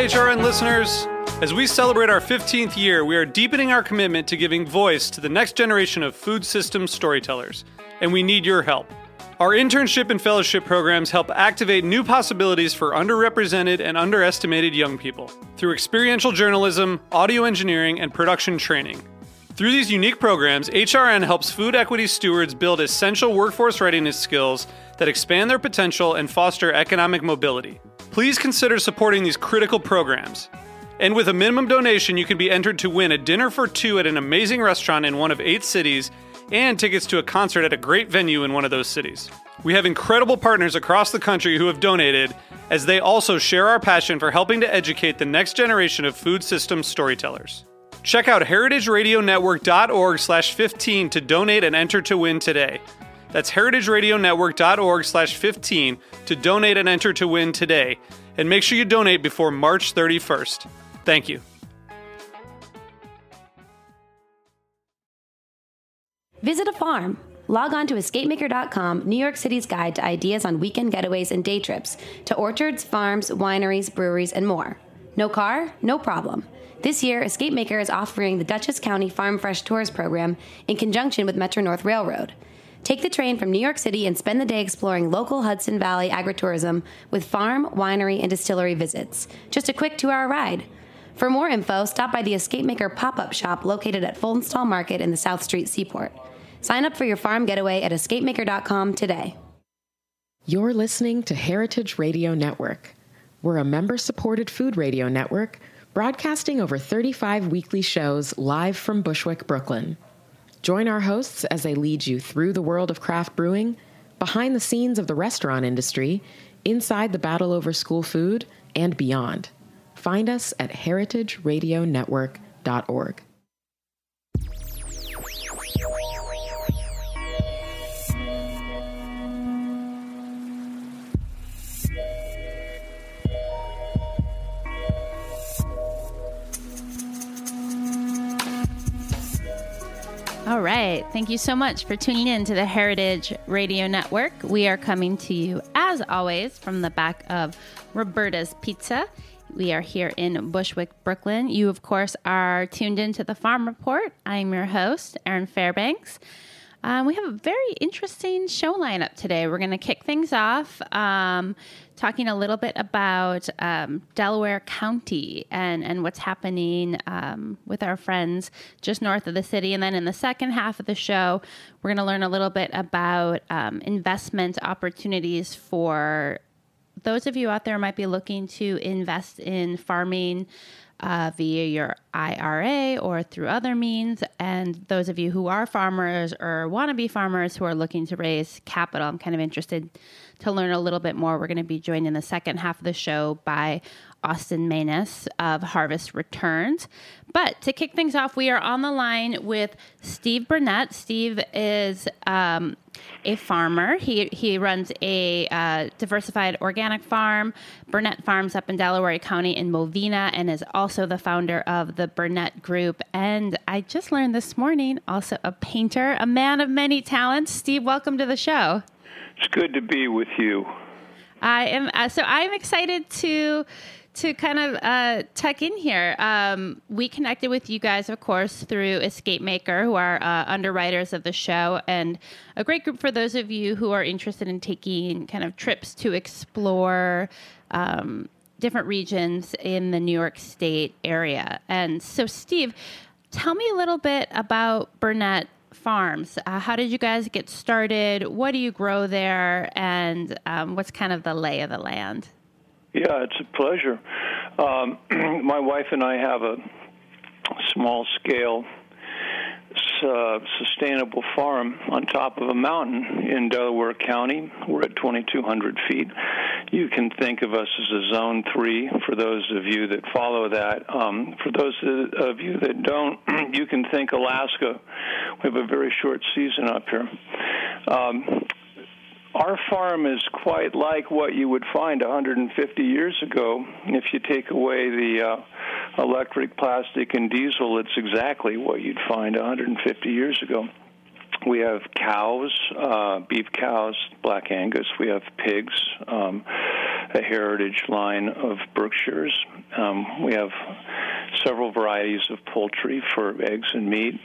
HRN listeners. As we celebrate our 15th year, we are deepening our commitment to giving voice to the next generation of food systems storytellers, and we need your help. Our internship and fellowship programs help activate new possibilities for underrepresented and underestimated young people through experiential journalism, audio engineering, and production training. Through these unique programs, HRN helps food equity stewards build essential workforce readiness skills that expand their potential and foster economic mobility. Please consider supporting these critical programs. And with a minimum donation, you can be entered to win a dinner for two at an amazing restaurant in one of 8 cities and tickets to a concert at a great venue in one of those cities. We have incredible partners across the country who have donated, as they also share our passion for helping to educate the next generation of food systems storytellers. Check out heritageradionetwork.org/15 to donate and enter to win today. That's heritageradionetwork.org/15 to donate and enter to win today. And make sure you donate before March 31st. Thank you. Visit a farm. Log on to escapemaker.com, New York City's guide to ideas on weekend getaways and day trips to orchards, farms, wineries, breweries, and more. No car? No problem. This year, Escapemaker is offering the Dutchess County Farm Fresh Tours program in conjunction with Metro North Railroad. Take the train from New York City and spend the day exploring local Hudson Valley agritourism with farm, winery, and distillery visits. Just a quick 2-hour ride. For more info, stop by the Escapemaker pop-up shop located at Fultonstall Market in the South Street Seaport. Sign up for your farm getaway at escapemaker.com today. You're listening to Heritage Radio Network. We're a member-supported food radio network broadcasting over 35 weekly shows live from Bushwick, Brooklyn. Join our hosts as they lead you through the world of craft brewing, behind the scenes of the restaurant industry, inside the battle over school food, and beyond. Find us at heritageradionetwork.org. All right. Thank you so much for tuning in to the Heritage Radio Network. We are coming to you, as always, from the back of Roberta's Pizza. We are here in Bushwick, Brooklyn. You, of course, are tuned into the Farm Report. I'm your host, Erin Fairbanks. We have a very interesting show lineup today. We're going to kick things off talking a little bit about Delaware County and what's happening with our friends just north of the city. And then in the second half of the show, we're going to learn a little bit about investment opportunities for those of you out there who might be looking to invest in farming via your IRA or through other means, and those of you who are farmers or want to be farmers who are looking to raise capital. I'm kind of interested to learn a little bit more. We're going to be joined in the second half of the show by Austin Maness of Harvest Returns. But to kick things off, we are on the line with Steve Burnett. Steve is a farmer. He runs a diversified organic farm, Burnett Farms up in Delaware County in Movina, and is also the founder of the Burnett Group. And I just learned this morning, also a painter, a man of many talents. Steve, welcome to the show. It's good to be with you. I am. So I'm excited to kind of tuck in here. We connected with you guys, of course, through Escapemaker, who are underwriters of the show, and a great group for those of you who are interested in taking kind of trips to explore different regions in the New York State area. And so, Steve, tell me a little bit about Burnett Farms. How did you guys get started? What do you grow there? And what's kind of the lay of the land? Yeah, it's a pleasure. My wife and I have a small-scale sustainable farm on top of a mountain in Delaware County. We're at 2,200 feet. You can think of us as a Zone 3 for those of you that follow that. For those of you that don't, you can think Alaska. We have a very short season up here. Our farm is quite like what you would find 150 years ago. If you take away the electric, plastic, and diesel, it's exactly what you'd find 150 years ago. We have cows, beef cows, black Angus. We have pigs, a heritage line of Berkshires. We have several varieties of poultry for eggs and meat.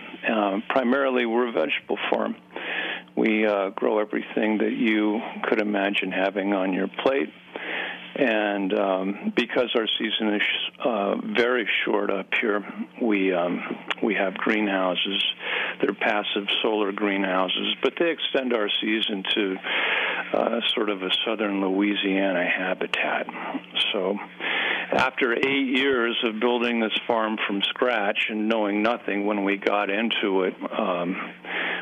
Primarily, we're a vegetable farm. We grow everything that you could imagine having on your plate. And because our season is very short up here, we have greenhouses. They're passive solar greenhouses, but they extend our season to sort of a southern Louisiana habitat. So after 8 years of building this farm from scratch and knowing nothing when we got into it,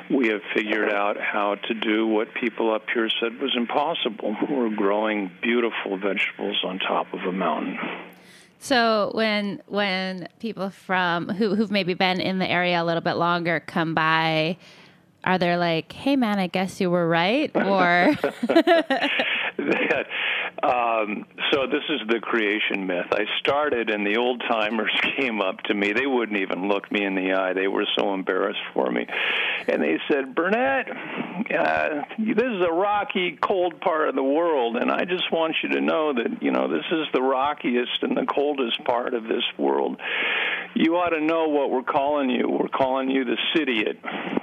we have figured out how to do what people up here said was impossible. We're growing beautiful vegetables on top of a mountain. So when people from who've maybe been in the area a little bit longer come by, are they like, "Hey man, I guess you were right," or? So this is the creation myth. I started, and the old-timers came up to me. They wouldn't even look me in the eye. They were so embarrassed for me. And they said, "Burnett, this is a rocky, cold part of the world, and I just want you to know that, this is the rockiest and the coldest part of this world. You ought to know what we're calling you. We're calling you the city-iot."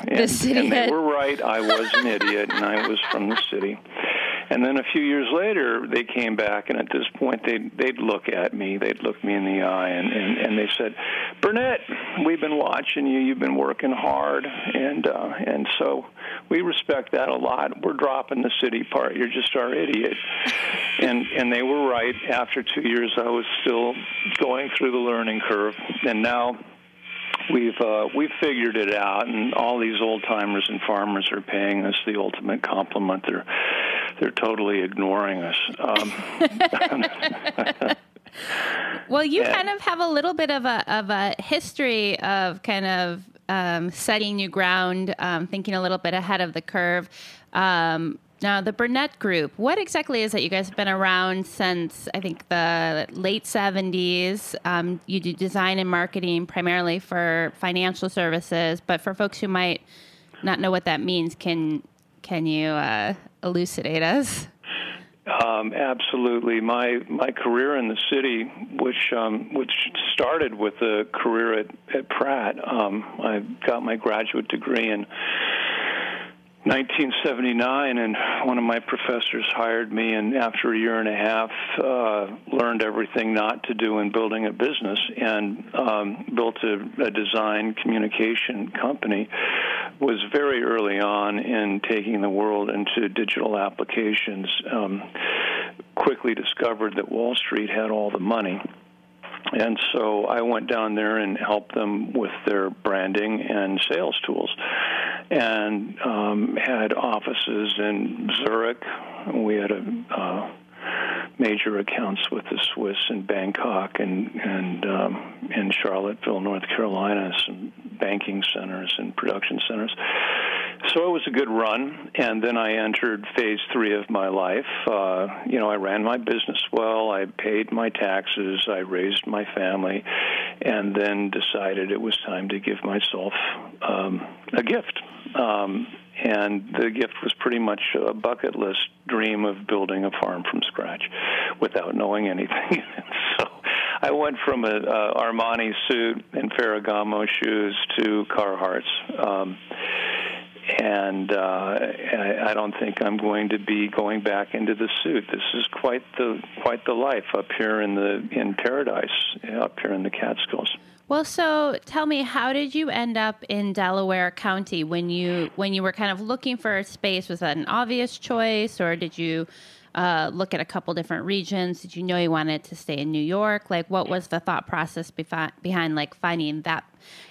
And they were right. I was an idiot, and I was from the city. And then a few years later, they came back, and at this point, they'd look at me. They'd look me in the eye, and they said, "Burnett, we've been watching you. You've been working hard, and so we respect that a lot. We're dropping the city part. You're just our idiot." And they were right. After 2 years, I was still going through the learning curve, and now we've figured it out, and all these old-timers and farmers are paying us the ultimate compliment. They're totally ignoring us. Well, you kind of have a little bit of a history of kind of setting new ground, thinking a little bit ahead of the curve. Now, the Burnett Group, what exactly is it? You guys have been around since, I think, the late 70s. You do design and marketing primarily for financial services, but for folks who might not know what that means, can you elucidate us? Absolutely. My career in the city, which started with a career at Pratt, I got my graduate degree in 1979, and one of my professors hired me, and after a year and a half, learned everything not to do in building a business, and built a design communication company. Was very early on in taking the world into digital applications. Quickly discovered that Wall Street had all the money. And so I went down there and helped them with their branding and sales tools, and had offices in Zurich. We had major accounts with the Swiss in Bangkok and in Charlottesville, North Carolina, some banking centers and production centers. So it was a good run, and then I entered phase 3 of my life. I ran my business well, I paid my taxes, I raised my family, and then decided it was time to give myself a gift. And the gift was pretty much a bucket list dream of building a farm from scratch without knowing anything. So I went from an Armani suit and Ferragamo shoes to Carhartts. And I don't think I'm going to be going back into the suit. This is quite the life up here in paradise, up here in the Catskills. Well, so tell me, how did you end up in Delaware County when you were kind of looking for a space? Was that an obvious choice, or did you look at a couple different regions? Did you know you wanted to stay in New York? Like, what was the thought process behind like finding that,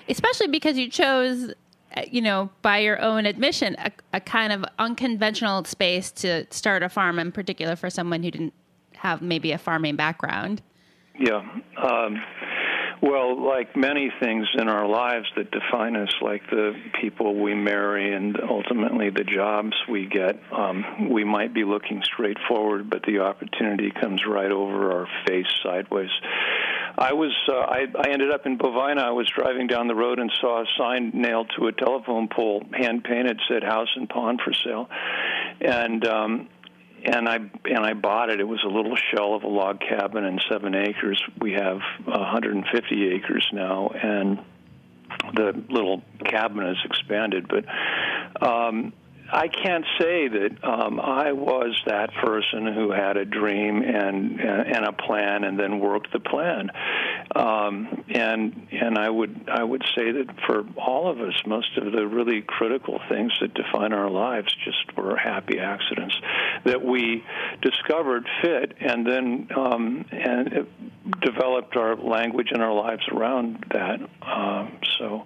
especially because you chose, by your own admission, a kind of unconventional space to start a farm, in particular for someone who didn't have maybe a farming background? Yeah. Well, like many things in our lives that define us, like the people we marry and ultimately the jobs we get, we might be looking straight forward, but the opportunity comes right over our face sideways. I ended up in Bovina. I was driving down the road and saw a sign nailed to a telephone pole, hand-painted, said "House and Pond for Sale." And I bought it. It was a little shell of a log cabin and 7 acres. We have 150 acres now, and the little cabin has expanded. But I can't say that I was that person who had a dream and a plan and then worked the plan. And I would say that for all of us, most of the really critical things that define our lives just were happy accidents that we discovered fit, and then and developed our language and our lives around that. So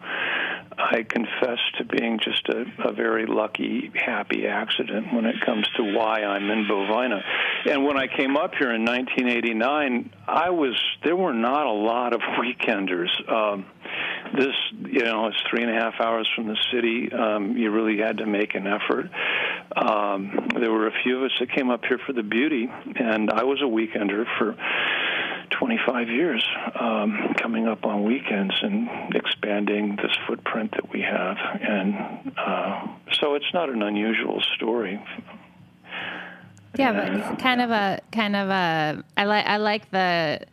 I confess to being just a very lucky, happy accident when it comes to why I'm in bovina. And when I came up here in 1989, there were not a lot of weekenders. This, it's 3.5 hours from the city. You really had to make an effort. There were a few of us that came up here for the beauty, and I was a weekender for 25 years, coming up on weekends and expanding this footprint that we have. And so it's not an unusual story. Yeah, but it's kind of a. I like the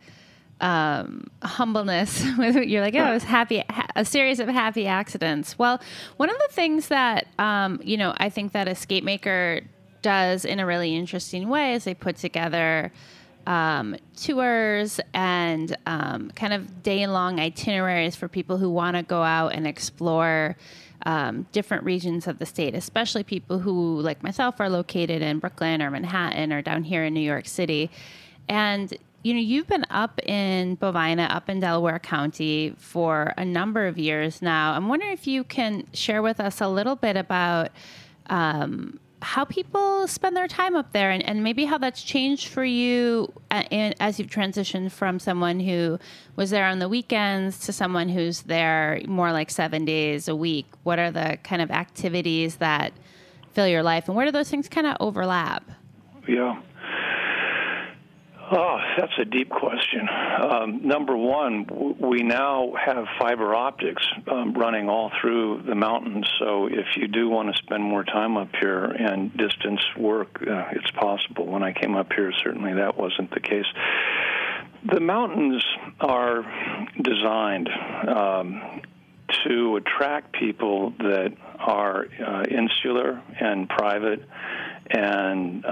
humbleness. You're like, it was happy, a series of happy accidents. Well, one of the things that I think that Escape Maker does in a really interesting way is they put together tours and kind of day-long itineraries for people who want to go out and explore different regions of the state, especially people who, like myself, are located in Brooklyn or Manhattan or down here in New York City. And, you've been up in bovina, up in Delaware County for a number of years now. I'm wondering if you can share with us a little bit about how people spend their time up there, and maybe how that's changed for you as you've transitioned from someone who was there on the weekends to someone who's there more like 7 days a week. What are the kind of activities that fill your life, and where do those things kind of overlap? Yeah. Oh, that's a deep question. Number one, we now have fiber optics running all through the mountains, so if you do want to spend more time up here and distance work, it's possible. When I came up here, certainly that wasn't the case. The mountains are designed to attract people that are insular and private and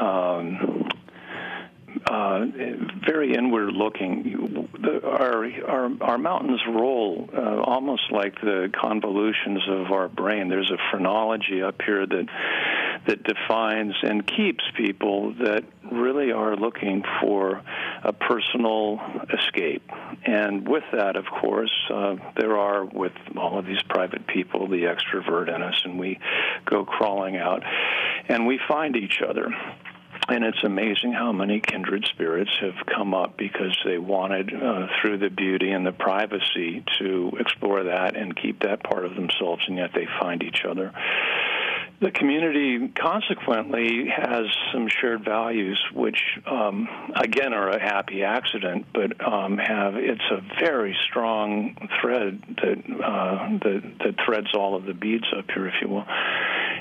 very inward-looking. Our mountains roll almost like the convolutions of our brain. There's a phrenology up here that defines and keeps people that really are looking for a personal escape. And with that, of course, there are, with all of these private people, the extrovert in us, and we go crawling out, and we find each other. And it's amazing how many kindred spirits have come up because they wanted, through the beauty and the privacy, to explore that and keep that part of themselves, and yet they find each other. The community, consequently, has some shared values, which, again, are a happy accident, but it's a very strong thread that threads all of the beads up here, if you will.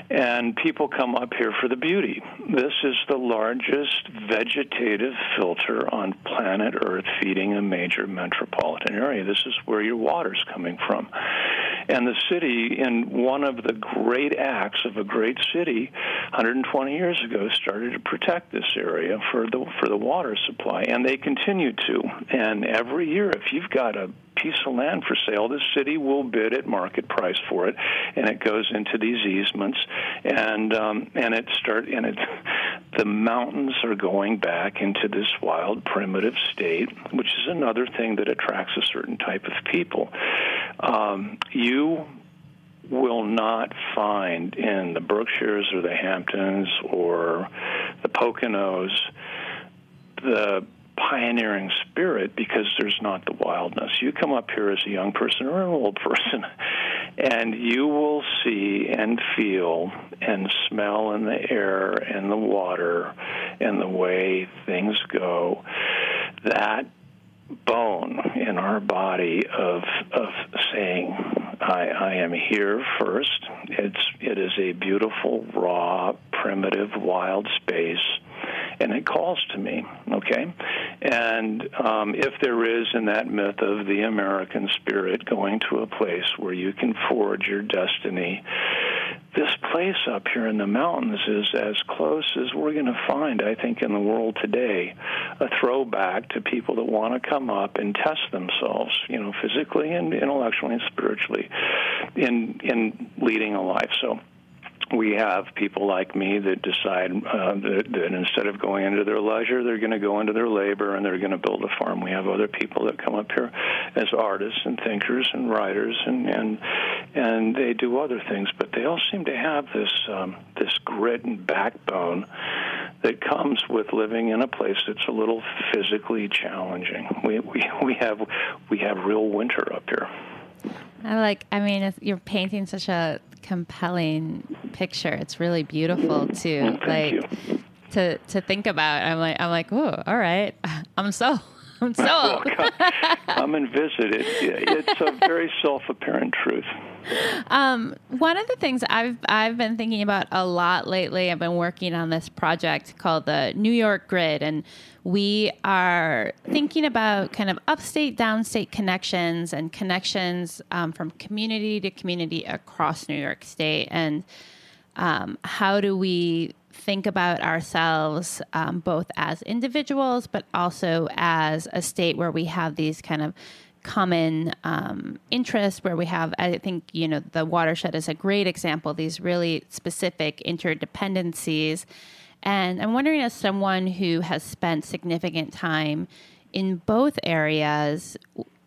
And people come up here for the beauty. This is the largest vegetative filter on planet Earth, feeding a major metropolitan area. This is where your water's coming from. And the city, in one of the great acts of a great city 120 years ago, started to protect this area for the water supply, and they continue to. And every year, if you've got a piece of land for sale, the city will bid at market price for it, and it goes into these easements, and the mountains are going back into this wild, primitive state, which is another thing that attracts a certain type of people. You will not find in the Berkshires or the Hamptons or the Poconos the pioneering spirit, because there's not the wildness. You come up here as a young person or an old person, and you will see and feel and smell in the air and the water and the way things go that bone in our body of saying, I am here first. It is a beautiful, raw, primitive, wild space, and it calls to me, okay? And if there is in that myth of the American spirit going to a place where you can forge your destiny, this place up here in the mountains is as close as we're going to find, I think, in the world today, a throwback to people that want to come up and test themselves, physically and intellectually and spiritually in leading a life. So we have people like me that decide that instead of going into their leisure, they're going to go into their labor and they're going to build a farm. We have other people that come up here as artists and thinkers and writers, and they do other things, but they all seem to have this grit and backbone that comes with living in a place that's a little physically challenging. We have real winter up here. You're painting such a compelling picture. It's really beautiful to to think about. I'm like, oh, all right. I'm sold. Come and visit it. It's a very self-apparent truth. One of the things I've been thinking about a lot lately, I've been working on this project called the New York Grid, and we are thinking about kind of upstate, downstate connections and connections from community to community across New York State. And how do we think about ourselves both as individuals, but also as a state where we have these kind of common interests, where we have, I think, the watershed is a great example, these really specific interdependencies. And I'm wondering, as someone who has spent significant time in both areas,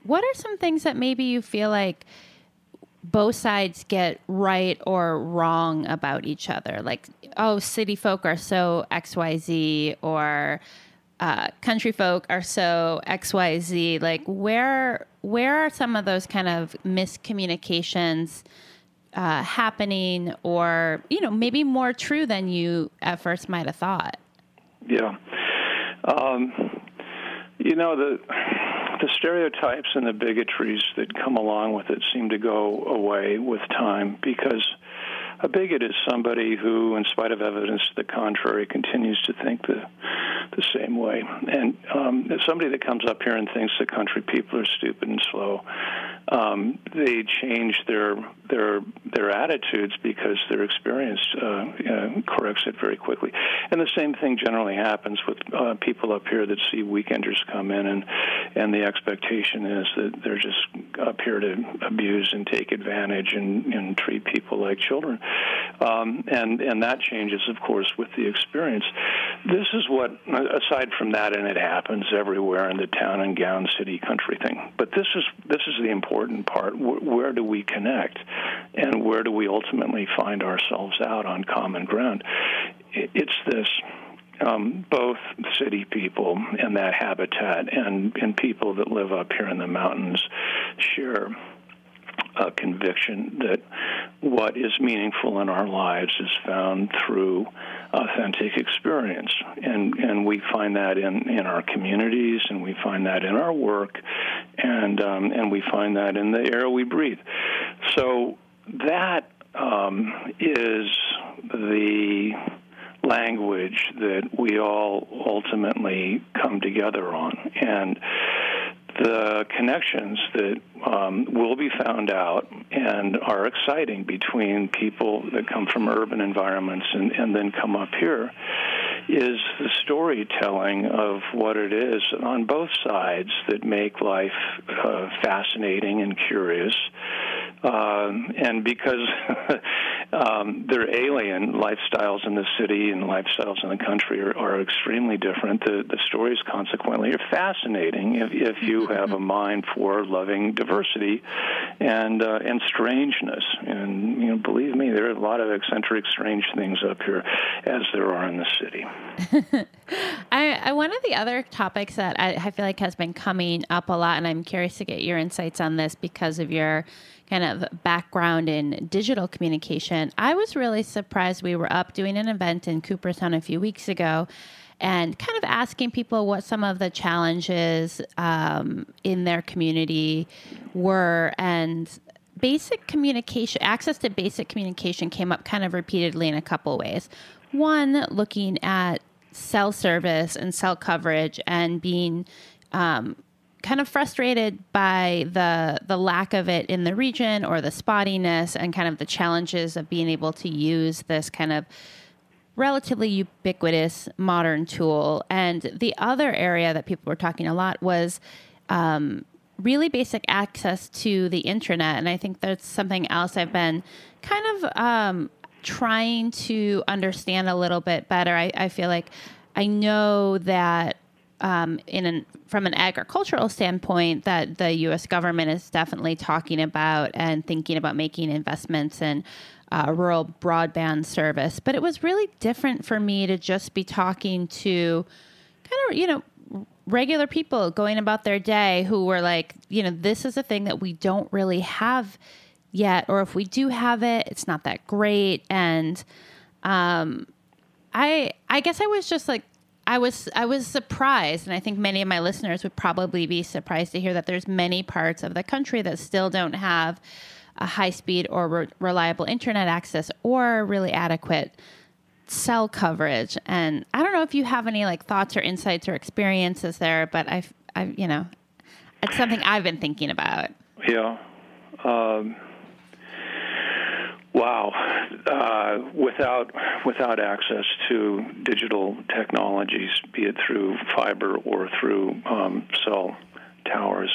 what are some things that maybe you feel like both sides get right or wrong about each other? Like, oh, city folk are so XYZ, or country folk are so XYZ. Like, where are some of those kind of miscommunications happening, or, maybe more true than you at first might have thought? Yeah. The stereotypes and the bigotries that come along with it seem to go away with time, because a bigot is somebody who, in spite of evidence to the contrary, continues to think the same way. And somebody that comes up here and thinks the country people are stupid and slow, they change their attitudes because their experience corrects it very quickly. And the same thing generally happens with people up here that see weekenders come in, and the expectation is that they're just up here to abuse and take advantage and treat people like children. And that changes, of course, with the experience. This is what, aside from that, and it happens everywhere in the town and gown city country thing, but this is the important part. Where do we connect, and where do we ultimately find ourselves out on common ground? It's this. Both city people and that habitat and people that live up here in the mountains share a conviction that what is meaningful in our lives is found through authentic experience. And we find that in our communities, and we find that in our work, and we find that in the air we breathe. So that is the language that we all ultimately come together on. And the connections that will be found out and are exciting between people that come from urban environments and then come up here is the storytelling of what it is on both sides that make life fascinating and curious. And because they're alien, lifestyles in the city and lifestyles in the country are extremely different. The stories, consequently, are fascinating if you have a mind for loving diversity and strangeness. And believe me, there are a lot of eccentric, strange things up here, as there are in the city. One of the other topics that I feel like has been coming up a lot, and I'm curious to get your insights on this because of your kind of background in digital communication. I was really surprised. We were up doing an event in Cooperstown a few weeks ago and kind of asking people what some of the challenges in their community were. And basic communication, access to basic communication came up kind of repeatedly in a couple ways. One, looking at cell service and cell coverage and being kind of frustrated by the lack of it in the region or the spottiness and kind of the challenges of being able to use this kind of relatively ubiquitous modern tool. And the other area that people were talking a lot was really basic access to the intranet. And I think that's something else I've been kind of trying to understand a little bit better. I feel like I know that from an agricultural standpoint, that the U.S. government is definitely talking about and thinking about making investments in rural broadband service. But it was really different for me to just be talking to kind of, regular people going about their day who were like, this is a thing that we don't really have yet, or if we do have it, it's not that great. And I guess I was just like, I was surprised, and I think many of my listeners would probably be surprised to hear that there's many parts of the country that still don't have a high-speed or reliable internet access or really adequate cell coverage. And I don't know if you have any thoughts or insights or experiences there, but I it's something I've been thinking about. Yeah. Wow. Without access to digital technologies, be it through fiber or through cell towers,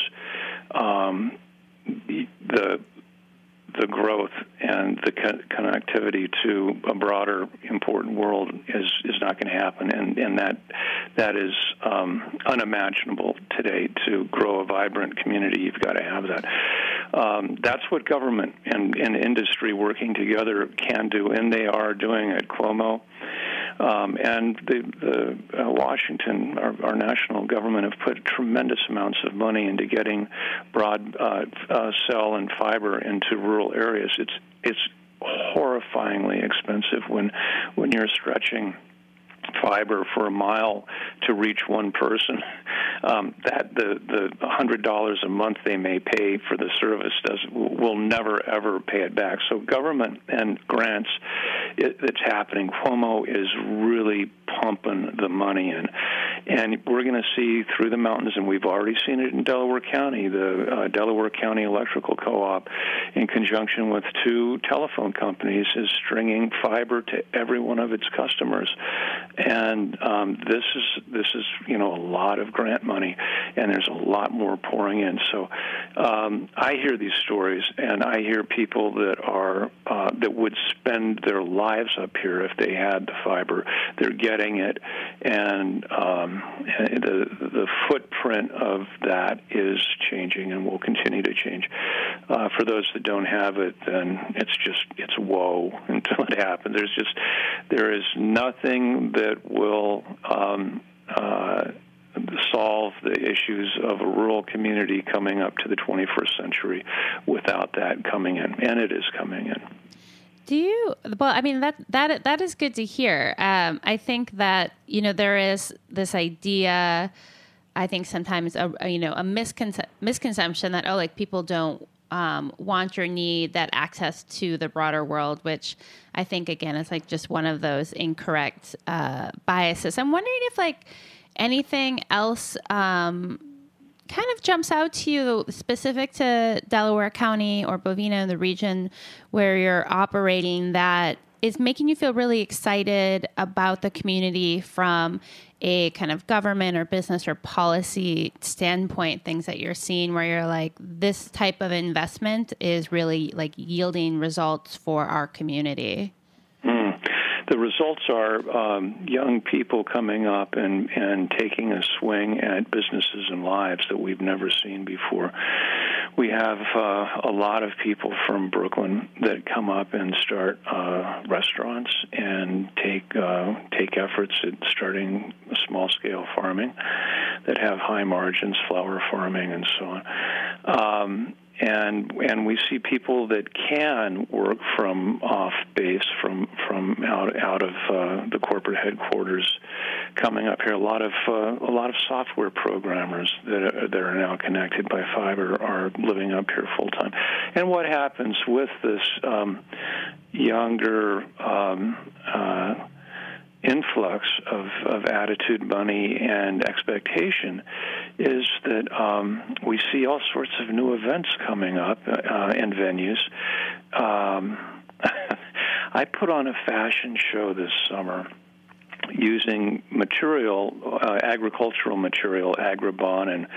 the growth and the connectivity to a broader, important world is not going to happen, and that is unimaginable today. To grow a vibrant community, you've got to have that. That's what government and industry working together can do, and they are doing at Cuomo. And the Washington, our national government, have put tremendous amounts of money into getting broad cell and fiber into rural areas. It's horrifyingly expensive when you're stretching fiber for a mile to reach one person. That the $100 a month they may pay for the service will never ever pay it back. So government and grants, it's happening. Cuomo is really pumping the money in, and we're going to see through the mountains, and we've already seen it in Delaware County. The Delaware County Electrical Co-op, in conjunction with 2 telephone companies, is stringing fiber to every one of its customers. And this is a lot of grant money, and there's a lot more pouring in. So I hear these stories, and I hear people that would spend their lives up here if they had the fiber. They're getting it, and the footprint of that is changing and will continue to change. For those that don't have it, then it's woe until it happens. There is nothing that will solve the issues of a rural community coming up to the 21st century without that coming in, and it is coming in. Well, I mean, that is good to hear. I think that, there is this idea, I think sometimes, a misconception that, people don't want or need that access to the broader world, which I think, again, is just one of those incorrect biases. I'm wondering if anything else kind of jumps out to you specific to Delaware County or Bovina, the region where you're operating, that is making you feel really excited about the community from a kind of government or business or policy standpoint, things that you're seeing where you're like, this type of investment is really yielding results for our community? The results are young people coming up and taking a swing at businesses and lives that we've never seen before. We have a lot of people from Brooklyn that come up and start restaurants and take efforts at starting small-scale farming that have high margins, flower farming, and so on. And we see people that can work from off base, from out of the corporate headquarters, coming up here. A lot of software programmers that are now connected by fiber are living up here full time. And what happens with this younger influx of attitude, money, and expectation is that we see all sorts of new events coming up in venues. I put on a fashion show this summer using material, agricultural material, agribon, and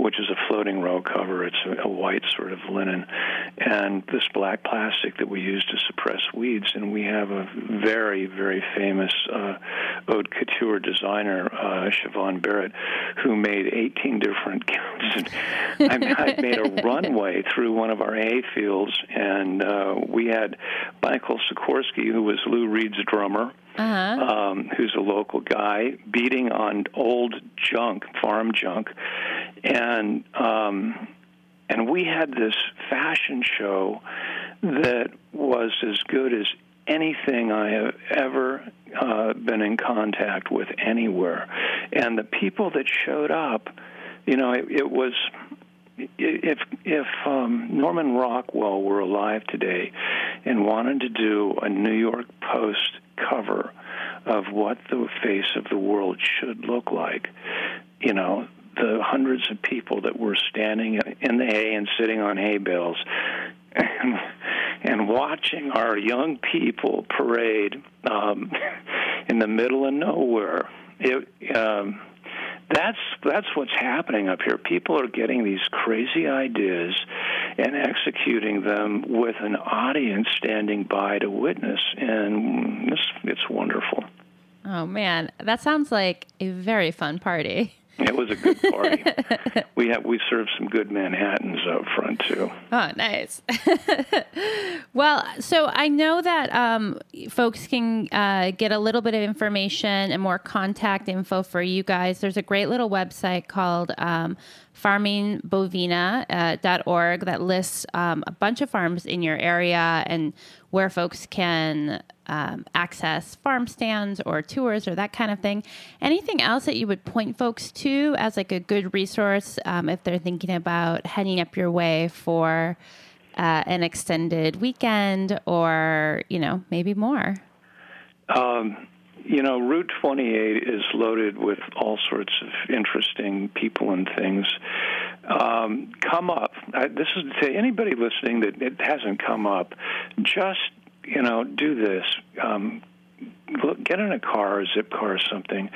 which is a floating row cover. It's a white sort of linen, and this black plastic that we use to suppress weeds. And we have a very, very famous haute couture designer, Siobhan Barrett, who made 18 different counts. I made a runway through one of our hay fields, and we had Michael Sikorsky, who was Lou Reed's drummer, who's a local guy, beating on old junk, farm junk, and we had this fashion show that was as good as anything I have ever been in contact with anywhere. And the people that showed up, it was, if Norman Rockwell were alive today and wanted to do a New York Post cover of what the face of the world should look like, the hundreds of people that were standing in the hay and sitting on hay bales and watching our young people parade in the middle of nowhere. That's what's happening up here. People are getting these crazy ideas and executing them with an audience standing by to witness, and it's wonderful. Oh, man. That sounds like a very fun party. It was a good party. We served some good Manhattans up front, too. Oh, nice. Well, so I know that folks can get a little bit of information and more contact info for you guys. There's a great little website called farmingbovina.org that lists a bunch of farms in your area and where folks can access farm stands or tours or that kind of thing. Anything else that you would point folks to as like a good resource if they're thinking about heading up your way for an extended weekend or, maybe more? Route 28 is loaded with all sorts of interesting people and things. Come up. This is to say, anybody listening that it hasn't come up, just, do this. Get in a car, a zip car or something,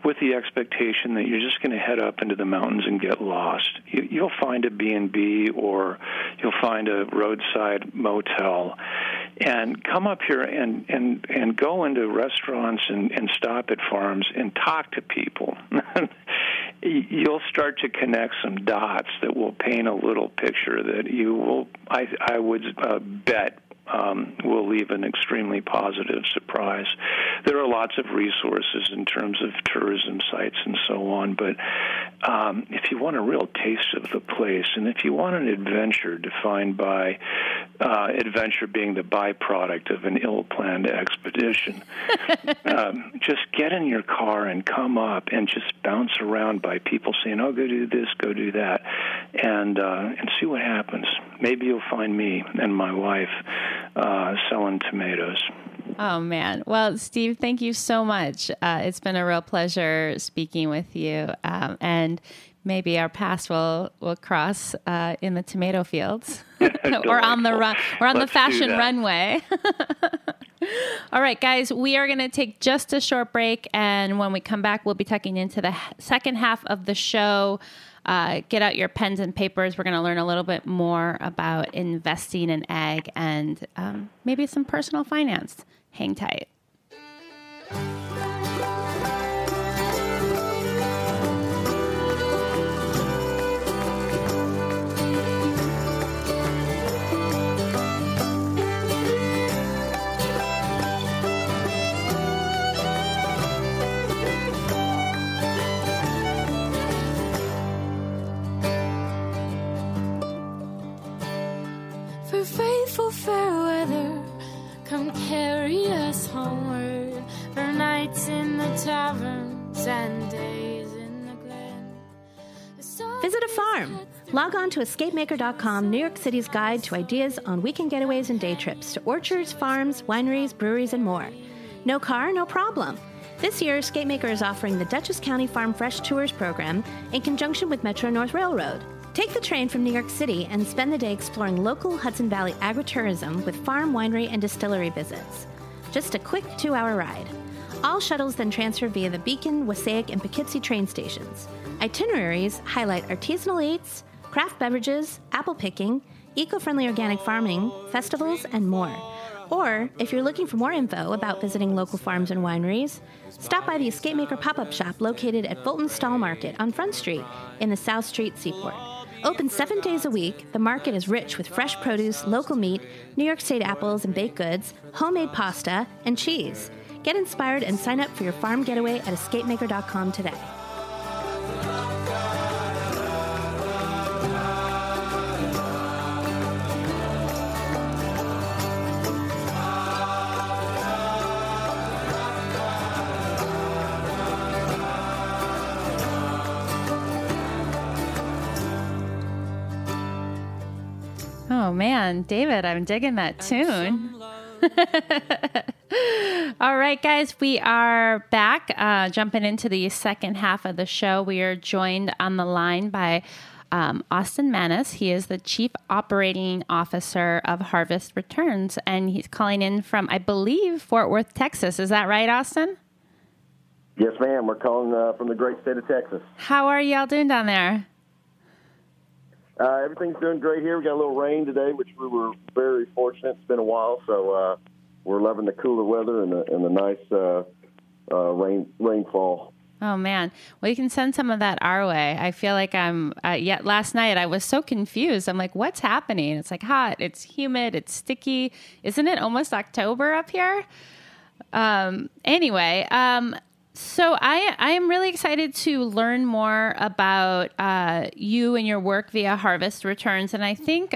with the expectation that you're just going to head up into the mountains and get lost. You'll find a B&B or you'll find a roadside motel, and come up here and go into restaurants and stop at farms and talk to people. You'll start to connect some dots that will paint a little picture that you will, I would bet, will leave an extremely positive surprise. There are lots of resources in terms of tourism sites and so on, but if you want a real taste of the place, and if you want an adventure defined by adventure being the byproduct of an ill-planned expedition, just get in your car and come up and just bounce around by people saying, oh, go do this, go do that, and see what happens. Maybe you'll find me and my wife selling tomatoes. Oh, man. Well, Steve, thank you so much. It's been a real pleasure speaking with you. And maybe our paths will cross in the tomato fields or on the run or on the fashion runway. All right, guys, we are going to take just a short break. And when we come back, we'll be tucking into the second half of the show. Get out your pens and papers. We're going to learn a little bit more about investing in ag and maybe some personal finance. Hang tight. For faithful fair weather, come carry us homeward, for nights in the taverns and days in the glen. Visit a farm. Log on to escapemaker.com, New York City's guide to ideas on weekend getaways and day trips to orchards, farms, wineries, breweries, and more. No car, no problem. This year, Escapemaker is offering the Dutchess County Farm Fresh Tours program in conjunction with Metro North Railroad. Take the train from New York City and spend the day exploring local Hudson Valley agritourism with farm, winery, and distillery visits. Just a quick 2-hour ride. All shuttles then transfer via the Beacon, Wassaic, and Poughkeepsie train stations. Itineraries highlight artisanal eats, craft beverages, apple picking, eco-friendly organic farming, festivals, and more. Or, if you're looking for more info about visiting local farms and wineries, stop by the Escapemaker pop-up shop located at Fulton Stall Market on Front Street in the South Street Seaport. Open 7 days a week, the market is rich with fresh produce, local meat, New York State apples and baked goods, homemade pasta, and cheese. Get inspired and sign up for your farm getaway at escapemaker.com today. Oh, man, David, I'm digging that tune. All right, guys, we are back, jumping into the second half of the show. We are joined on the line by Austin Maness. He is the Chief Operating Officer of Harvest Returns, and he's calling in from, I believe, Fort Worth, Texas. Is that right, Austin? Yes, ma'am. We're calling from the great state of Texas. How are y'all doing down there? Everything's doing great here. We got a little rain today, which we were very fortunate. It's been a while, so we're loving the cooler weather and the nice rainfall. Oh, man. Well, you can send some of that our way. I feel like last night I was so confused. I'm like, what's happening? It's like hot, it's humid, it's sticky. Isn't it almost October up here? Anyway, so I am really excited to learn more about you and your work via Harvest Returns. And I think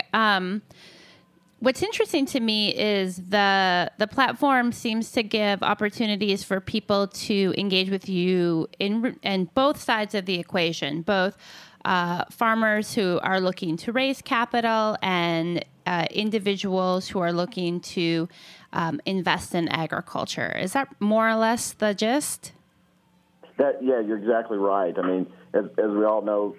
what's interesting to me is the platform seems to give opportunities for people to engage with you in both sides of the equation, both farmers who are looking to raise capital and individuals who are looking to invest in agriculture. Is that more or less the gist? Yeah, you're exactly right. I mean, as we all know,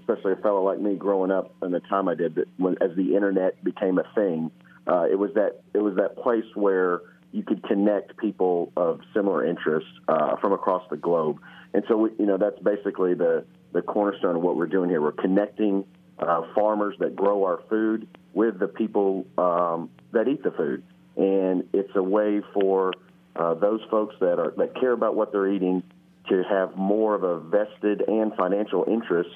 especially a fellow like me growing up in the time I did, as the internet became a thing, it was that place where you could connect people of similar interests from across the globe. And so, that's basically the cornerstone of what we're doing here. We're connecting farmers that grow our food with the people that eat the food. And it's a way for those folks that care about what they're eating to have more of a vested and financial interest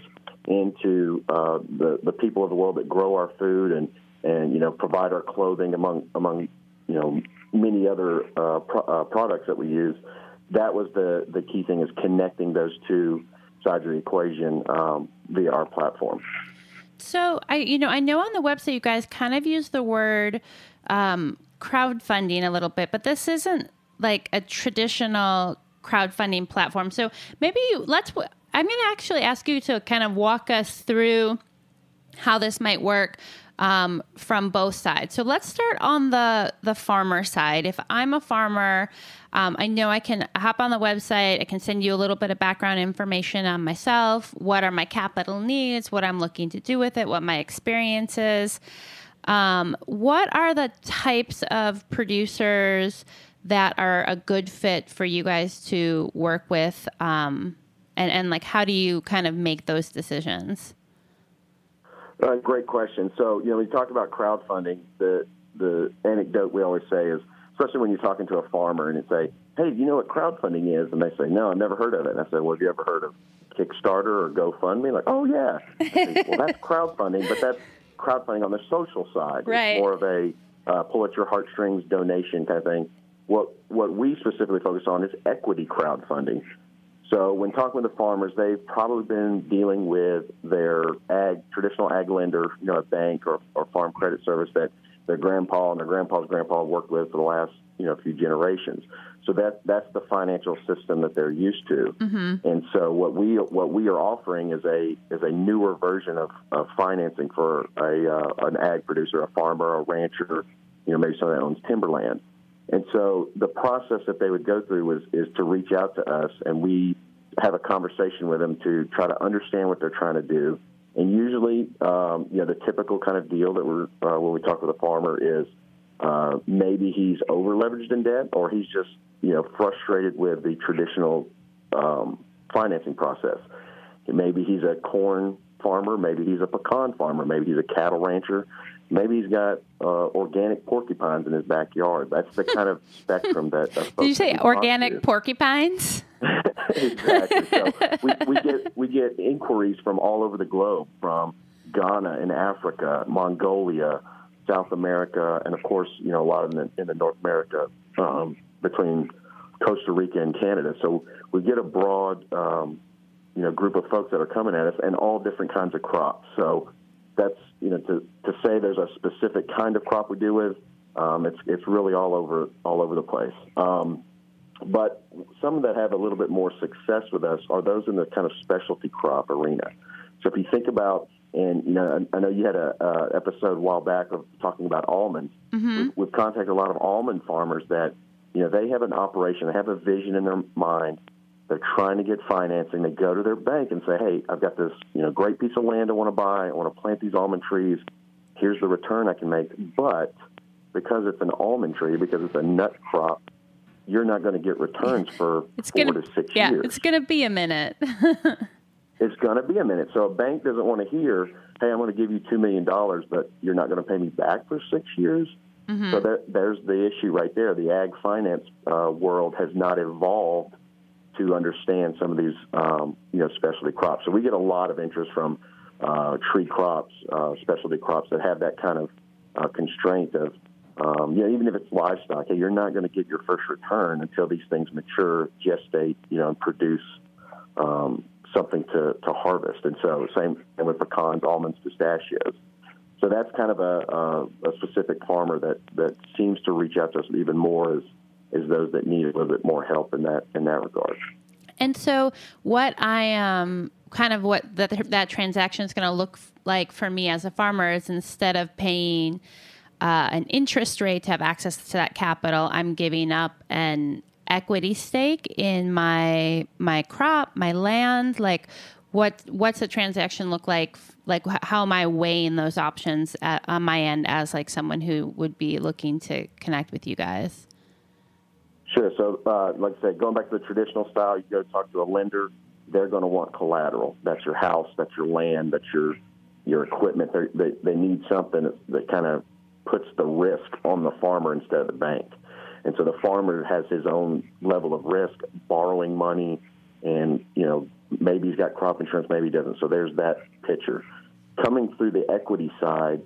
into the people of the world that grow our food and provide our clothing among many other products that we use. That was the key thing, is connecting those two sides of the equation via our platform. So I know on the website you guys kind of use the word crowdfunding a little bit, but this isn't like a traditional crowdfunding platform. So maybe I'm going to actually ask you to kind of walk us through how this might work from both sides. So let's start on the farmer side. If I'm a farmer, I know I can hop on the website. I can send you a little bit of background information on myself. What are my capital needs? What I'm looking to do with it? What my experience is? What are the types of producers that are a good fit for you guys to work with? And like, how do you kind of make those decisions? Great question. So, we talk about crowdfunding. The anecdote we always say is, especially when you're talking to a farmer and you say, hey, do you know what crowdfunding is? And they say, no, I've never heard of it. And I say, well, have you ever heard of Kickstarter or GoFundMe? Like, oh, yeah. I say, well, that's crowdfunding, but that's crowdfunding on the social side. Right. It's more of a pull at your heartstrings donation kind of thing. What we specifically focus on is equity crowdfunding. So when talking with the farmers, they've probably been dealing with their traditional ag lender, a bank or farm credit service that their grandpa and their grandpa's grandpa worked with for the last, few generations. So that's the financial system that they're used to. Mm-hmm. And so what we are offering is a newer version of financing for an ag producer, a farmer, a rancher, maybe someone that owns timberland. And so the process that they would go through is to reach out to us, and we have a conversation with them to try to understand what they're trying to do. And usually, the typical kind of deal that when we talk with a farmer is maybe he's over-leveraged in debt, or he's just, frustrated with the traditional financing process. Maybe he's a corn farmer, maybe he's a pecan farmer, maybe he's a cattle rancher, maybe he's got organic porcupines in his backyard. That's the kind of spectrum that. Did you say organic porcupines? Exactly. So we get inquiries from all over the globe, from Ghana and Africa, Mongolia, South America, and of course, a lot in the North America between Costa Rica and Canada. So we get a broad, group of folks that are coming at us, and all different kinds of crops. So that's to say there's a specific kind of crop we deal with. It's really all over the place. But some that have a little bit more success with us are those in the kind of specialty crop arena. So if you think about, and I know you had a episode a while back of talking about almonds. Mm-hmm. We've contacted a lot of almond farmers that they have an operation, they have a vision in their mind. They're trying to get financing. They go to their bank and say, "Hey, I've got this great piece of land I want to buy. I want to plant these almond trees. Here's the return I can make." But because it's an almond tree, because it's a nut crop, you're not going to get returns for 4 to 6 years. Yeah, it's going to be a minute. It's going to be a minute. So a bank doesn't want to hear, "Hey, I'm going to give you $2 million, but you're not going to pay me back for 6 years." Mm-hmm. So there's the issue right there. The ag finance world has not evolved to understand some of these, specialty crops. So we get a lot of interest from tree crops, specialty crops that have that kind of constraint of, even if it's livestock, hey, you're not going to get your first return until these things mature, gestate, and produce something to harvest. And so same with pecans, almonds, pistachios. So that's kind of a specific farmer that seems to reach out to us even more is those that need a little bit more help in that regard. And so what what that transaction is going to look like for me as a farmer is, instead of paying an interest rate to have access to that capital, I'm giving up an equity stake in my crop, my land. Like, what's the transaction look like? Like, how am I weighing those options on my end as like someone who would be looking to connect with you guys? Sure. So, like I said, going back to the traditional style, you go talk to a lender. They're going to want collateral. That's your house. That's your land. That's your equipment. They need something that kind of puts the risk on the farmer instead of the bank. And so the farmer has his own level of risk, borrowing money, and, maybe he's got crop insurance, maybe he doesn't. So there's that picture. Coming through the equity side,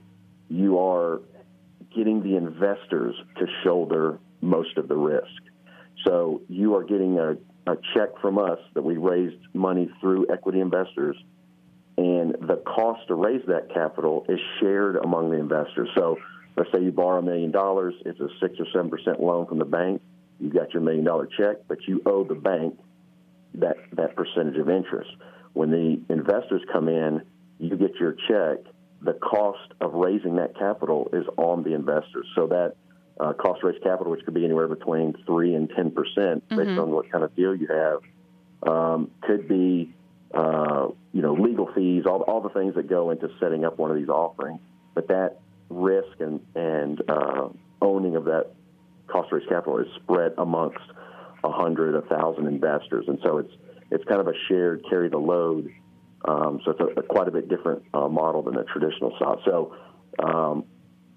you are getting the investors to shoulder most of the risk. So you are getting a check from us that we raised money through equity investors, and the cost to raise that capital is shared among the investors. So let's say you borrow $1 million, it's a 6 or 7% loan from the bank. You got your $1 million check, but you owe the bank that percentage of interest. When the investors come in, you get your check. The cost of raising that capital is on the investors. So that cost to raise capital, which could be anywhere between 3 and 10% based on what kind of deal you have, could be legal fees, all the things that go into setting up one of these offerings. But that risk and owning of that cost to raise capital is spread amongst 100, 1,000 investors, and so it's kind of a shared carry the load. So it's quite a bit different model than the traditional style. So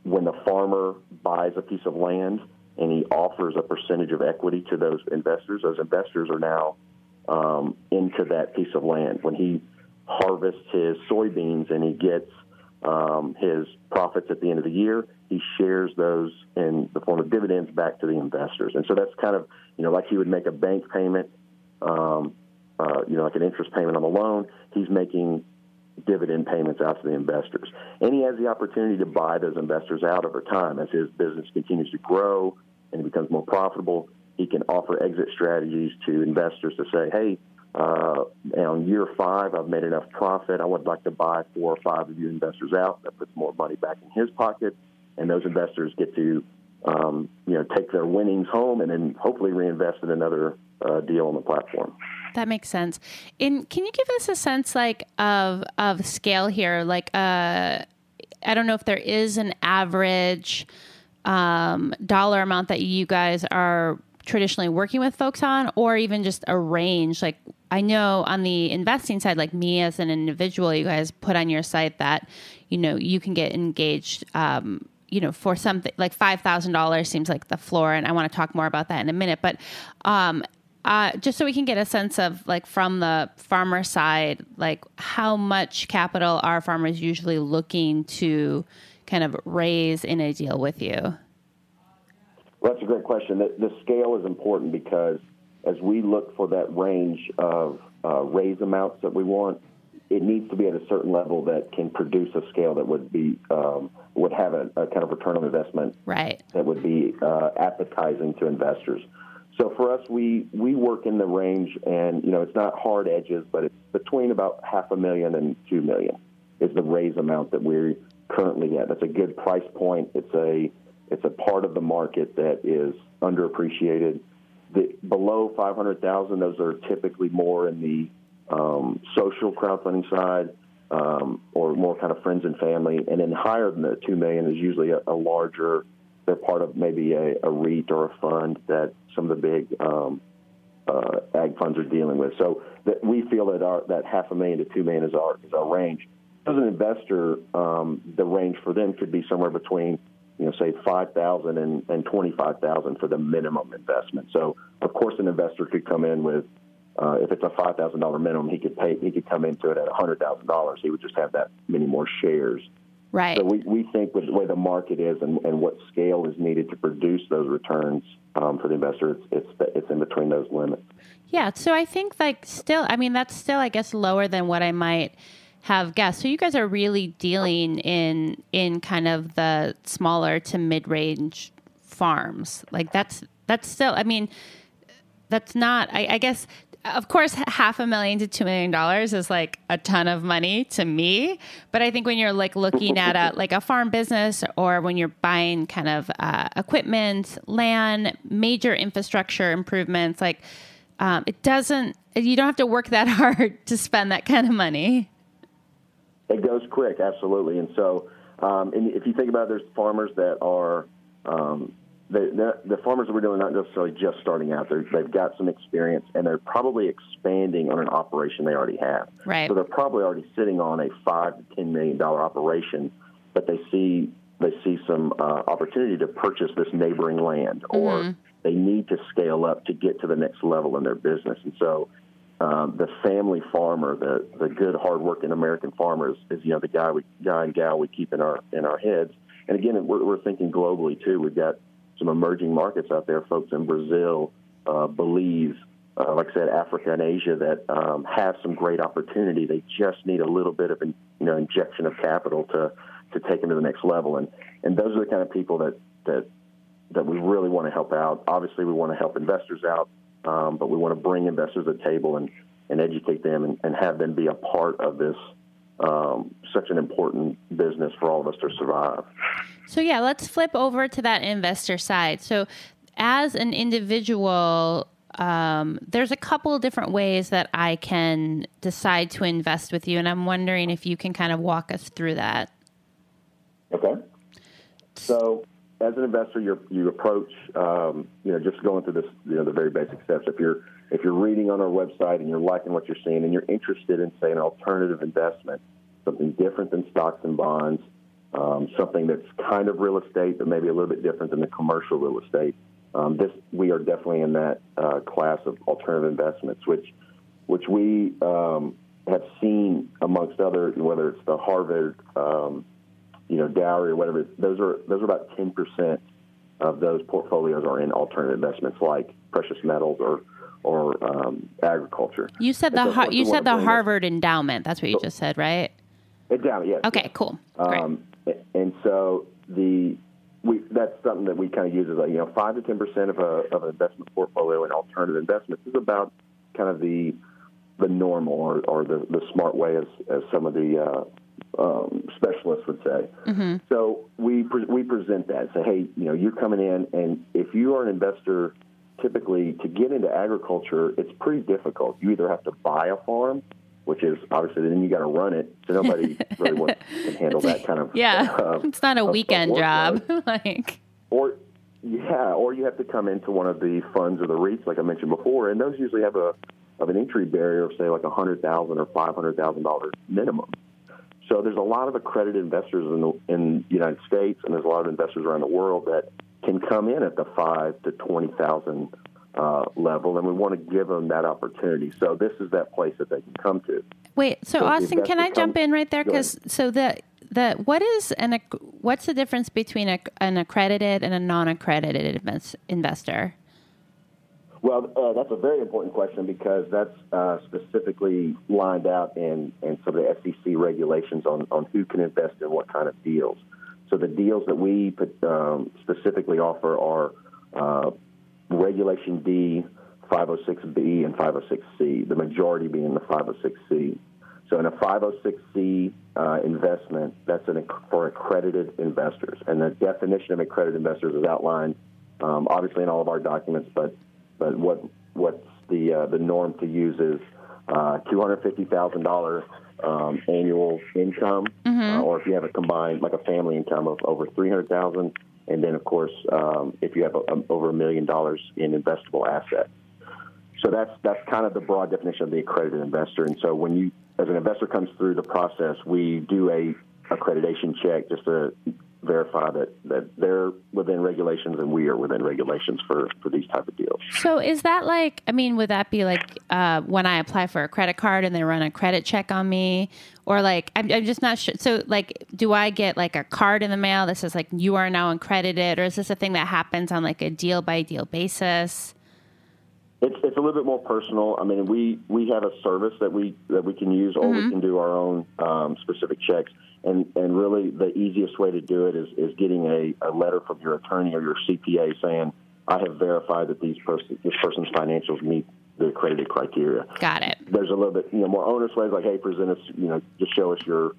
when the farmer buys a piece of land and he offers a percentage of equity to those investors are now into that piece of land. When he harvests his soybeans and he gets his profits at the end of the year, he shares those in the form of dividends back to the investors. And so that's kind of, like he would make a bank payment, like an interest payment on the loan, he's making dividend payments out to the investors. And he has the opportunity to buy those investors out over time. As his business continues to grow and it becomes more profitable, he can offer exit strategies to investors to say, hey, on year 5, I've made enough profit. I would like to buy 4 or 5 of you investors out. That puts more money back in his pocket, and those investors get to take their winnings home and then hopefully reinvest in another deal on the platform. That makes sense. And can you give us a sense of scale here? I don't know if there is an average dollar amount that you guys are traditionally working with folks on, or even just a range. Like, I know on the investing side, like me as an individual, you guys put on your site that, you can get engaged, for something like $5,000 seems like the floor. And I want to talk more about that in a minute, but, just so we can get a sense of, like, from the farmer side, like, how much capital are farmers usually looking to kind of raise in a deal with you? Well, that's a great question. The scale is important because as we look for that range of raise amounts that we want, it needs to be at a certain level that can produce a scale that would be would have a kind of return on investment right. that would be appetizing to investors. So for us, we work in the range, and it's not hard edges, but it's between about $500,000 and $2 million is the raise amount that we're currently at. That's a good price point. It's a part of the market that is underappreciated. Below $500,000, those are typically more in the social crowdfunding side, or more kind of friends and family. And then higher than the $2 million is usually a larger. They're part of maybe a REIT or a fund that some of the big ag funds are dealing with. So that we feel that that $500,000 to $2 million is our range. As an investor, the range for them could be somewhere between say $5,000 and $25,000 for the minimum investment. So of course, an investor could come in with, if it's a $5,000 minimum, he could come into it at $100,000. He would just have that many more shares. Right. So we think with the way the market is and what scale is needed to produce those returns for the investor, it's in between those limits. Yeah. So I think that's still, I guess, lower than what I might have guessed. So you guys are really dealing in kind of the smaller to mid-range farms. Like that's still, that's not, I guess, of course, $500,000 to $2 million is like a ton of money to me. But I think when you're like looking at a farm business, or when you're buying kind of equipment, land, major infrastructure improvements, like you don't have to work that hard to spend that kind of money. It goes quick, absolutely. And so and if you think about it, there's farmers that are the farmers that we're doing, not necessarily just starting out. They've got some experience, and they're probably expanding on an operation they already have. Right. So they're probably already sitting on a $5 to $10 million operation, but they see some opportunity to purchase this neighboring land, or they need to scale up to get to the next level in their business. And so the family farmer, the good, hardworking American farmer is the guy and gal we keep in our heads. And again, we're thinking globally too. We've got some emerging markets out there, folks in Brazil, Belize, like I said, Africa and Asia that have some great opportunity. They just need a little bit of an injection of capital to take them to the next level. And those are the kind of people that we really want to help out. Obviously, we want to help investors out, but we want to bring investors to the table and educate them and have them be a part of this such an important business for all of us to survive. So yeah, let's flip over to that investor side. So as an individual, there's a couple of different ways that I can decide to invest with you, and I'm wondering if you can kind of walk us through that. Okay. So as an investor, you approach, just going through this, the very basic steps. If you're reading on our website and you're liking what you're seeing and you're interested in, say, an alternative investment, something different than stocks and bonds, something that's kind of real estate, but maybe a little bit different than the commercial real estate. We are definitely in that class of alternative investments, which we have seen amongst other, whether it's the Harvard, Dowry or whatever. Those are about 10% of those portfolios are in alternative investments like precious metals or agriculture. You said the Harvard endowment. That's what you just said, right? Endowment, yes. Okay, cool. Great. And so that's something that we kind of use as 5 to 10% of an investment portfolio in alternative investments is about kind of the normal or the smart way as some of the specialists would say. Mm-hmm. So we present that, say, hey, you're coming in, and if you are an investor, typically to get into agriculture, it's pretty difficult. You either have to buy a farm, which is obviously then you got to run it, so nobody really can handle that kind of it's not a weekend job, or you have to come into one of the funds or the REITs, like I mentioned before, and those usually have an entry barrier of say like $100,000 or $500,000 minimum. So there's a lot of accredited investors in the United States, and there's a lot of investors around the world that can come in at the $5,000 to $20,000 level, and we want to give them that opportunity. So this is that place that they can come to. Wait, so Austin, can I jump in right there? Because what's the difference between an accredited and a non-accredited investor? Well, that's a very important question because that's specifically lined out in some of the SEC regulations on who can invest in what kind of deals. So the deals that we specifically offer are Regulation D, 506B, and 506C, the majority being the 506C. So in a 506C investment, that's for accredited investors. And the definition of accredited investors is outlined, obviously, in all of our documents, but what's the norm to use is $250,000 annual income, or if you have a combined, like a family income of over $300,000, and then of course, if you have over $1 million in investable assets. So that's kind of the broad definition of the accredited investor. And so when you, as an investor, comes through the process, we do a accreditation check just to verify that they're within regulations and we are within regulations for these type of deals. So is that would that be like when I apply for a credit card and they run a credit check on me, or I'm just not sure. So do I get a card in the mail that says you are now accredited, or is this a thing that happens on a deal by deal basis? It's a little bit more personal. I mean, we have a service that we can use, or we can do our own specific checks. And really, the easiest way to do it is getting a letter from your attorney or your CPA saying, I have verified that this person's financials meet the accredited criteria. Got it. There's a little bit more onerous ways, like, hey, present us, just show us your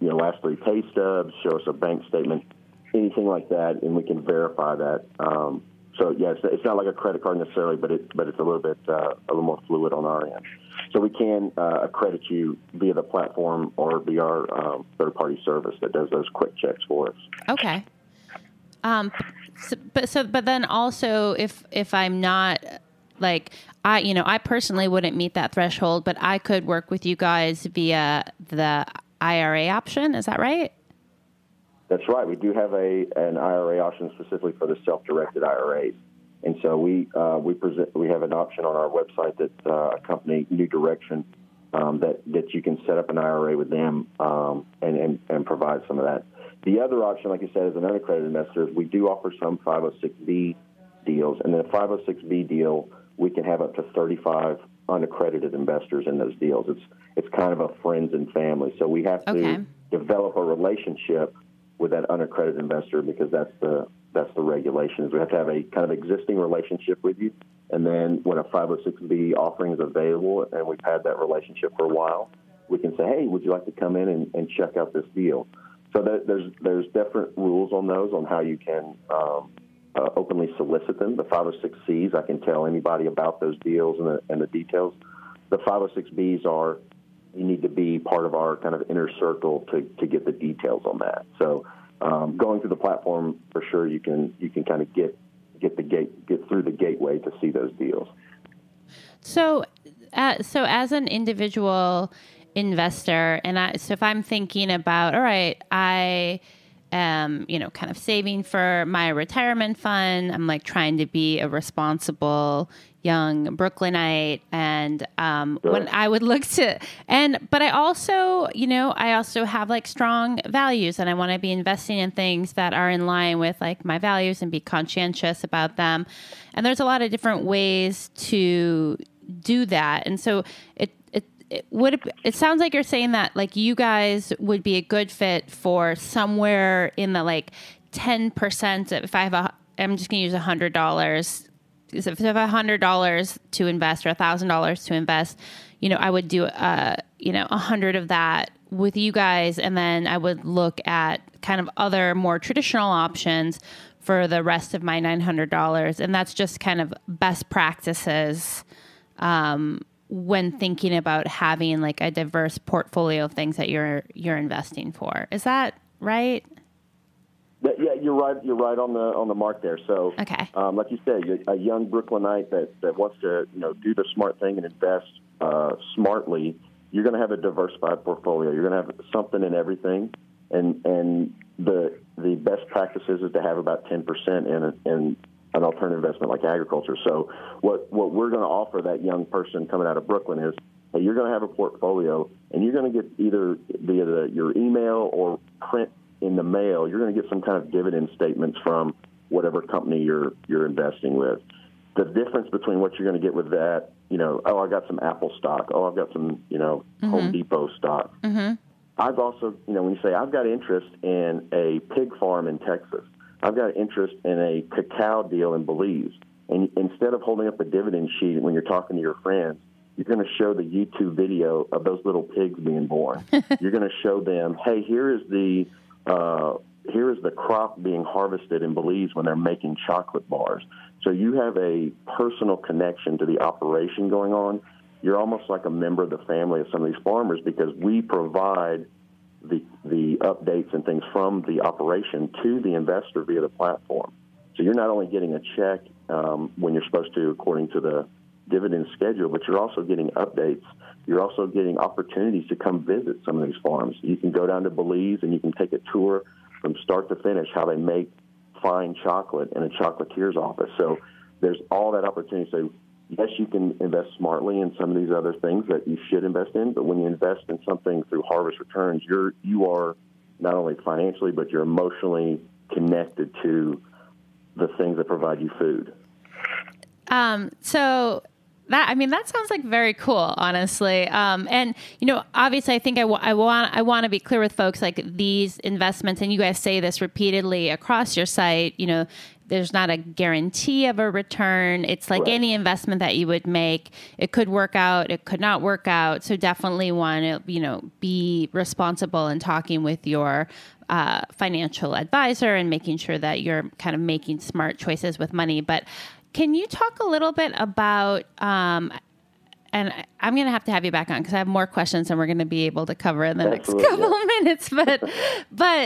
last 3 pay stubs, show us a bank statement, anything like that, and we can verify that. So yeah, it's not like a credit card necessarily, but it's a little bit a little more fluid on our end. So we can accredit you via the platform or via our third-party service that does those quick checks for us. Okay. But then also, if I'm not I personally wouldn't meet that threshold, but I could work with you guys via the IRA option. Is that right? That's right. We do have an IRA option specifically for the self-directed IRAs, and so we have an option on our website that's a company, New Direction, that you can set up an IRA with them and provide some of that. The other option, like you said, as an unaccredited investor, we do offer some 506B deals, and then a 506B deal, we can have up to 35 unaccredited investors in those deals. It's kind of a friends and family, so we have to develop a relationship with that unaccredited investor because that's the regulations. We have to have a kind of existing relationship with you, and then when a 506B offering is available and we've had that relationship for a while, we can say, hey, would you like to come in and check out this deal? So there's different rules on those, on how you can openly solicit them. The 506Cs, I can tell anybody about those deals and the details. The 506Bs are, you need to be part of our kind of inner circle to get the details on that. So going through the platform, for sure, you can kind of get through the gateway to see those deals. So as an individual investor, so if I'm thinking about, all right, I am, kind of saving for my retirement fund. I'm trying to be a responsible young Brooklynite, and when I would look to, but I also have strong values, and I want to be investing in things that are in line with my values and be conscientious about them. And there's a lot of different ways to do that. And so it sounds like you're saying that you guys would be a good fit for somewhere in the 10%. If I'm just going to use $100. If I have $100 to invest or $1,000 to invest, I would do 100 of that with you guys, and then I would look at kind of other more traditional options for the rest of my $900. And that's just kind of best practices when thinking about having like a diverse portfolio of things that you're investing for. Is that right? Yeah, you're right. You're right on the mark there. So, okay. Like you said, you're a young Brooklynite that wants to do the smart thing and invest smartly. You're going to have a diversified portfolio. You're going to have something in everything, and the best practices is to have about 10% in an alternative investment like agriculture. So what we're going to offer that young person coming out of Brooklyn is, hey, you're going to have a portfolio, and you're going to get either via your email or print in the mail, you're going to get some kind of dividend statements from whatever company you're investing with. The difference between what you're going to get with that, I got some Apple stock. I've got some, Home Depot stock. Mm-hmm. I've also, when you say I've got interest in a pig farm in Texas, I've got interest in a cacao deal in Belize. And instead of holding up a dividend sheet when you're talking to your friends, you're going to show the YouTube video of those little pigs being born. You're going to show them, hey, here is the crop being harvested in Belize when they're making chocolate bars. So you have a personal connection to the operation going on. You're almost like a member of the family of some of these farmers because we provide the updates and things from the operation to the investor via the platform. So you're not only getting a check when you're supposed to according to the dividend schedule, but you're also getting updates. You're also getting opportunities to come visit some of these farms. You can go down to Belize and you can take a tour from start to finish how they make fine chocolate in a chocolatier's office. So there's all that opportunity. So yes, you can invest smartly in some of these other things that you should invest in, but when you invest in something through Harvest Returns, you are not only financially, but you're emotionally connected to the things that provide you food. So that sounds like very cool, honestly. And, obviously I think I want to be clear with folks, like these investments, and you guys say this repeatedly across your site, there's not a guarantee of a return. It's like any investment that you would make. It could work out. It could not work out. So definitely want to, be responsible in talking with your financial advisor and making sure that you're kind of making smart choices with money. But can you talk a little bit about, and I'm going to have you back on because I have more questions and we're going to be able to cover in the next couple of minutes, but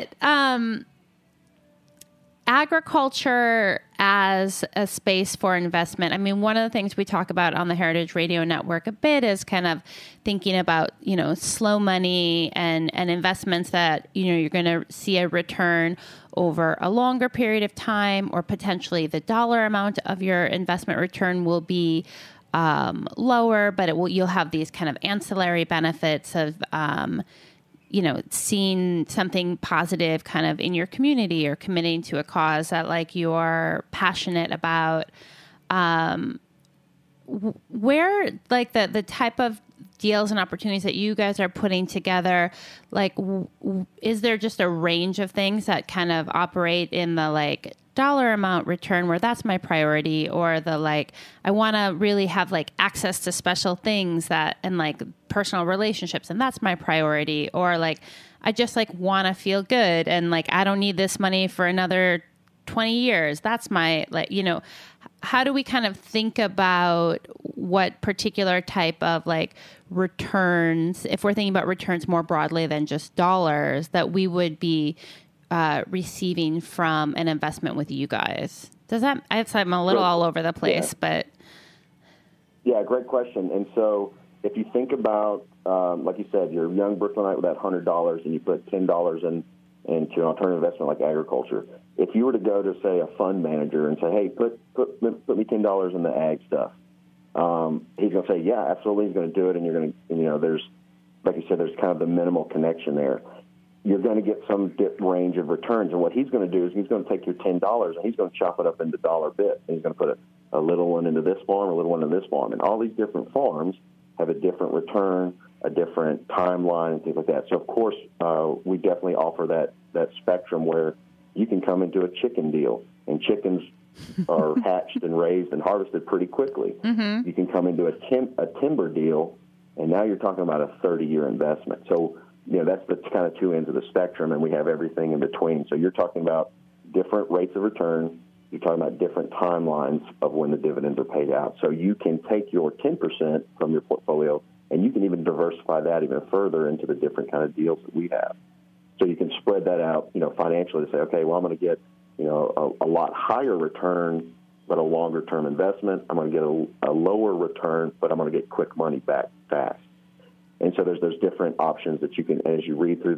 agriculture as a space for investment. I mean, one of the things we talk about on the Heritage Radio Network a bit is kind of thinking about, slow money and investments that, you're going to see a return over a longer period of time, or potentially the dollar amount of your investment return will be lower, but you'll have these kind of ancillary benefits of, seeing something positive kind of in your community or committing to a cause that like you're passionate about. Where like the type of deals and opportunities that you guys are putting together, like is there just a range of things that kind of operate in the like dollar amount return where that's my priority, or the like I want to really have like access to special things that and like personal relationships and that's my priority, or like I just like want to feel good and like I don't need this money for another 20 years. That's my like, how do we kind of think about what particular type of like returns, if we're thinking about returns more broadly than just dollars, that we would be receiving from an investment with you guys? I'm a little all over the place, but. Yeah, great question. And so if you think about, like you said, you're a young Brooklynite with that $100 and you put $10 into an alternative investment like agriculture. If you were to go to, say, a fund manager and say, hey, put me $10 in the ag stuff, he's going to say, yeah, absolutely, he's going to do it. And you're going to, there's, like you said, there's kind of the minimal connection there. You're going to get some range of returns. And what he's going to do is he's going to take your $10 and he's going to chop it up into dollar bits. And he's going to put a little one into this farm, a little one into this farm. And all these different farms have a different return, a different timeline, and things like that. So, of course, we definitely offer that spectrum where you can come into a chicken deal, and chickens are hatched and raised and harvested pretty quickly. Mm-hmm. You can come into a timber deal, and now you're talking about a 30-year investment. So that's the kind of two ends of the spectrum, and we have everything in between. So you're talking about different rates of return. You're talking about different timelines of when the dividends are paid out. So you can take your 10% from your portfolio, and you can even diversify that even further into the different kind of deals that we have. So you can spread that out, financially to say, okay, well, I'm going to get, a lot higher return, but a longer-term investment. I'm going to get a lower return, but I'm going to get quick money back fast. And so there's those different options that you can, as you read through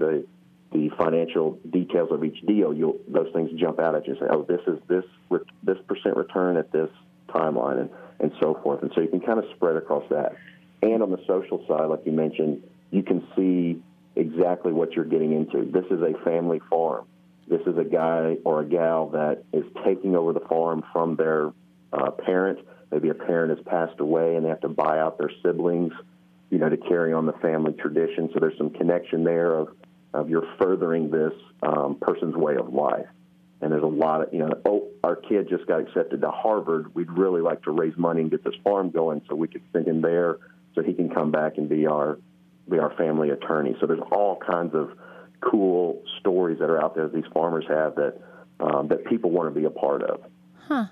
the financial details of each deal, those things jump out at you and say, oh, this is this percent return at this timeline, and so forth. And so you can kind of spread across that. And on the social side, like you mentioned, you can see exactly what you're getting into. This is a family farm. This is a guy or a gal that is taking over the farm from their parent. Maybe a parent has passed away and they have to buy out their siblings, to carry on the family tradition. So there's some connection there of you're furthering this person's way of life. And there's a lot of, our kid just got accepted to Harvard. We'd really like to raise money and get this farm going so we could send him there so he can come back and be our family attorney. So there's all kinds of cool stories that are out there that these farmers have that people want to be a part of. Huh.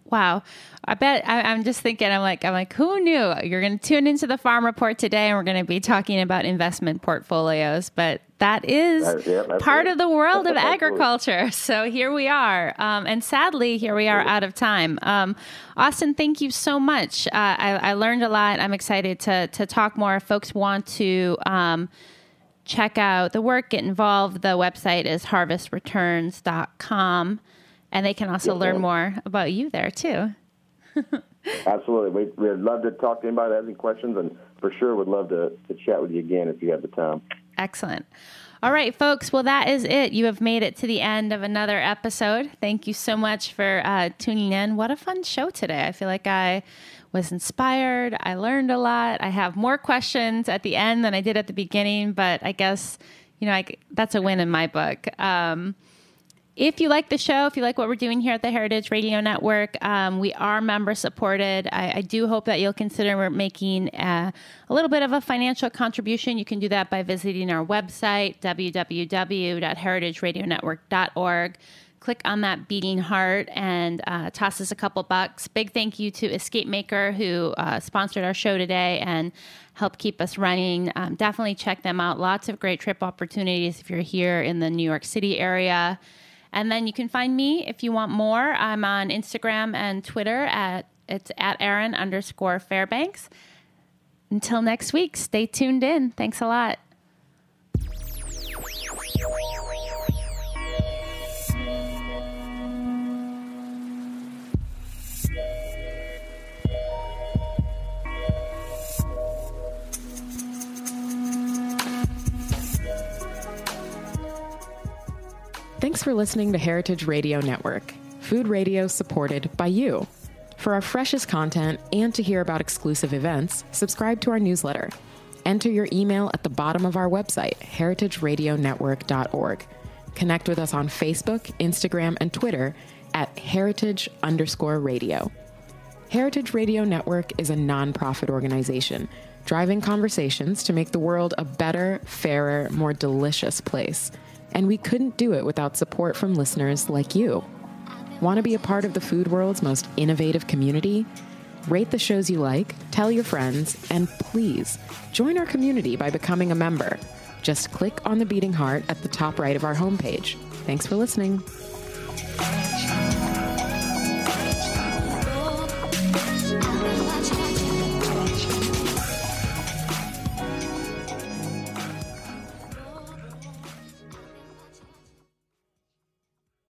Wow. I bet I'm just thinking, I'm like, who knew? You're going to tune into the Farm Report today and we're going to be talking about investment portfolios, but that is part of the world of agriculture. So here we are. And sadly, here we are out of time. Austin, thank you so much. I learned a lot. I'm excited to talk more. If folks want to check out the work, get involved, the website is harvestreturns.com. And they can also learn more about you there, too. Absolutely. We'd love to talk to anybody that has any questions, and for sure would love to chat with you again if you have the time. Excellent. All right, folks. Well, that is it. You have made it to the end of another episode. Thank you so much for tuning in. What a fun show today. I feel like I was inspired. I learned a lot. I have more questions at the end than I did at the beginning, but I guess, that's a win in my book. If you like the show, if you like what we're doing here at the Heritage Radio Network, we are member supported. I do hope that you'll consider making a little bit of a financial contribution. You can do that by visiting our website, www.heritageradionetwork.org. Click on that beating heart and toss us a couple bucks. Big thank you to Escape Maker, who sponsored our show today and helped keep us running. Definitely check them out. Lots of great trip opportunities if you're here in the New York City area. And then you can find me if you want more. I'm on Instagram and Twitter it's at Erin_Fairbanks. Until next week, stay tuned in. Thanks a lot. Thanks for listening to Heritage Radio Network, food radio supported by you. For our freshest content and to hear about exclusive events, subscribe to our newsletter. Enter your email at the bottom of our website, heritageradionetwork.org. Connect with us on Facebook, Instagram, and Twitter at heritage_radio. Heritage Radio Network is a nonprofit organization driving conversations to make the world a better, fairer, more delicious place. And we couldn't do it without support from listeners like you. Want to be a part of the food world's most innovative community? Rate the shows you like, tell your friends, and please join our community by becoming a member. Just click on the beating heart at the top right of our homepage. Thanks for listening.